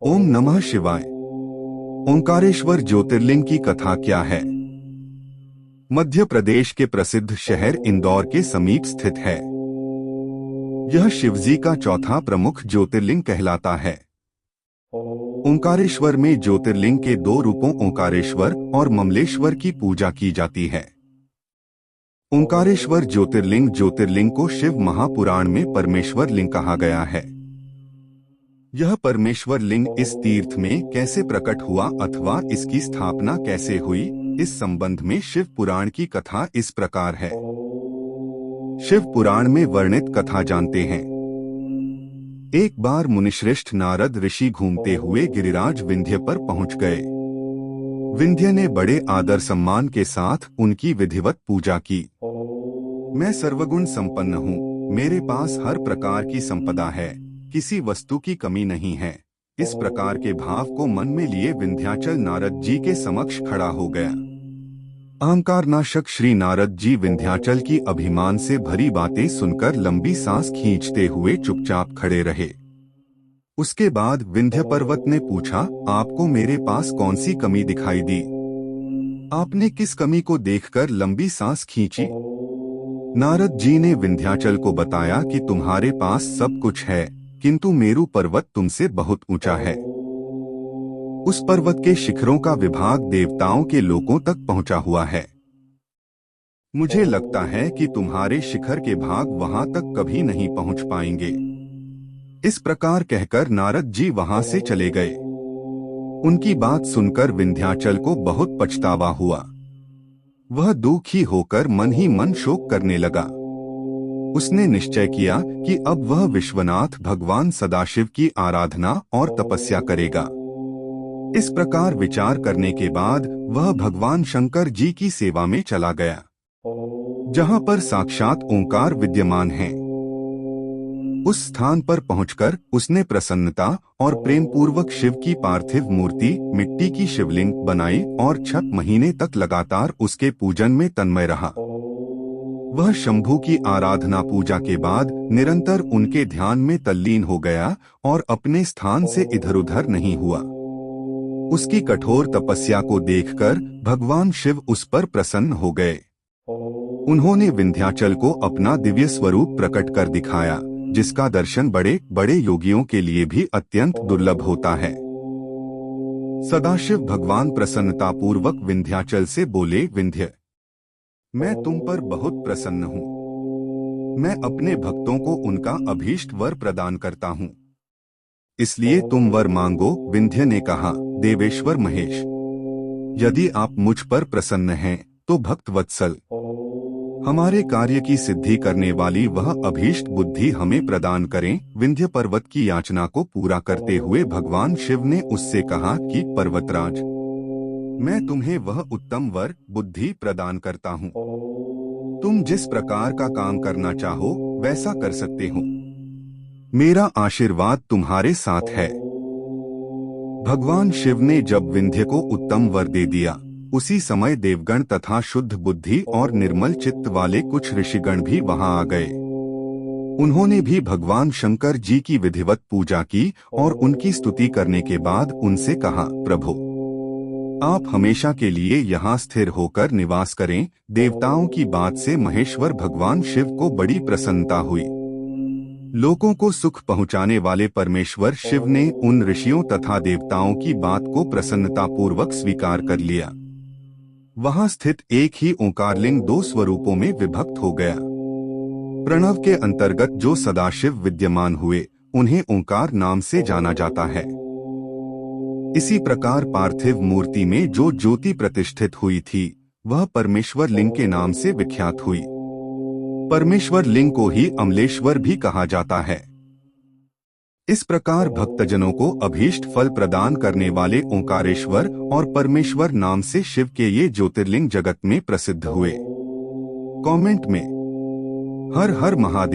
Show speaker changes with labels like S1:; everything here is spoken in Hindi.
S1: ओम नमः शिवाय। ओंकारेश्वर ज्योतिर्लिंग की कथा क्या है? मध्य प्रदेश के प्रसिद्ध शहर इंदौर के समीप स्थित है। यह शिवजी का चौथा प्रमुख ज्योतिर्लिंग कहलाता है। ओंकारेश्वर में ज्योतिर्लिंग के दो रूपों ओंकारेश्वर और ममलेश्वर की पूजा की जाती है। ओंकारेश्वर ज्योतिर्लिंग को शिव महापुराण में परमेश्वर लिंग कहा गया है। यह परमेश्वर लिंग इस तीर्थ में कैसे प्रकट हुआ अथवा इसकी स्थापना कैसे हुई, इस संबंध में शिव पुराण की कथा इस प्रकार है। शिव पुराण में वर्णित कथा जानते हैं। एक बार मुनिश्रेष्ठ नारद ऋषि घूमते हुए गिरिराज विंध्य पर पहुंच गए। विंध्य ने बड़े आदर सम्मान के साथ उनकी विधिवत पूजा की। मैं सर्वगुण संपन्न हूँ, मेरे पास हर प्रकार की संपदा है, किसी वस्तु की कमी नहीं है। इस प्रकार के भाव को मन में लिए विंध्याचल नारद जी के समक्ष खड़ा हो गया। अहंकार नाशक श्री नारद जी विंध्याचल की अभिमान से भरी बातें सुनकर लंबी सांस खींचते हुए चुपचाप खड़े रहे। उसके बाद विंध्य पर्वत ने पूछा, आपको मेरे पास कौन सी कमी दिखाई दी? आपने किस कमी को देखकर लंबी सांस खींची? नारद जी ने विंध्याचल को बताया कि तुम्हारे पास सब कुछ है, किंतु मेरु पर्वत तुमसे बहुत ऊंचा है। उस पर्वत के शिखरों का विभाग देवताओं के लोकों तक पहुंचा हुआ है। मुझे लगता है कि तुम्हारे शिखर के भाग वहां तक कभी नहीं पहुंच पाएंगे। इस प्रकार कहकर नारद जी वहां से चले गए। उनकी बात सुनकर विंध्याचल को बहुत पछतावा हुआ। वह दुखी होकर मन ही मन शोक करने लगा। उसने निश्चय किया कि अब वह विश्वनाथ भगवान सदाशिव की आराधना और तपस्या करेगा। इस प्रकार विचार करने के बाद वह भगवान शंकर जी की सेवा में चला गया, जहां पर साक्षात ओंकार विद्यमान है। उस स्थान पर पहुंचकर उसने प्रसन्नता और प्रेम पूर्वक शिव की पार्थिव मूर्ति मिट्टी की शिवलिंग बनाई और 6 महीने तक लगातार उसके पूजन में तन्मय रहा। वह शंभु की आराधना पूजा के बाद निरंतर उनके ध्यान में तल्लीन हो गया और अपने स्थान से इधर-उधर नहीं हुआ। उसकी कठोर तपस्या को देखकर भगवान शिव उस पर प्रसन्न हो गए। उन्होंने विंध्याचल को अपना दिव्य स्वरूप प्रकट कर दिखाया, जिसका दर्शन बड़े बड़े योगियों के लिए भी अत्यंत दुर्लभ होता है। सदाशिव भगवान प्रसन्नतापूर्वक विंध्याचल से बोले, विंध्य, मैं तुम पर बहुत प्रसन्न हूँ। मैं अपने भक्तों को उनका अभीष्ट वर प्रदान करता हूँ, इसलिए तुम वर मांगो। विंध्य ने कहा, देवेश्वर महेश, यदि आप मुझ पर प्रसन्न हैं तो भक्त वत्सल हमारे कार्य की सिद्धि करने वाली वह अभीष्ट बुद्धि हमें प्रदान करें। विंध्य पर्वत की याचना को पूरा करते हुए भगवान शिव ने उससे कहा कि पर्वतराज, मैं तुम्हें वह उत्तम वर बुद्धि प्रदान करता हूँ। तुम जिस प्रकार का काम करना चाहो वैसा कर सकते हो। मेरा आशीर्वाद तुम्हारे साथ है। भगवान शिव ने जब विंध्य को उत्तम वर दे दिया, उसी समय देवगण तथा शुद्ध बुद्धि और निर्मल चित्त वाले कुछ ऋषिगण भी वहां आ गए। उन्होंने भी भगवान शंकर जी की विधिवत पूजा की और उनकी स्तुति करने के बाद उनसे कहा, प्रभु, आप हमेशा के लिए यहाँ स्थिर होकर निवास करें। देवताओं की बात से महेश्वर भगवान शिव को बड़ी प्रसन्नता हुई। लोगों को सुख पहुँचाने वाले परमेश्वर शिव ने उन ऋषियों तथा देवताओं की बात को प्रसन्नतापूर्वक स्वीकार कर लिया। वहां स्थित एक ही ओंकारलिंग 2 स्वरूपों में विभक्त हो गया। प्रणव के अंतर्गत जो सदाशिव विद्यमान हुए, उन्हें ओंकार नाम से जाना जाता है। इसी प्रकार पार्थिव मूर्ति में जो ज्योति प्रतिष्ठित हुई थी, वह परमेश्वर लिंग के नाम से विख्यात हुई। परमेश्वर लिंग को ही अमलेश्वर भी कहा जाता है। इस प्रकार भक्तजनों को अभीष्ट फल प्रदान करने वाले ओंकारेश्वर और परमेश्वर नाम से शिव के ये ज्योतिर्लिंग जगत में प्रसिद्ध हुए। कमेंट में हर हर महादेव।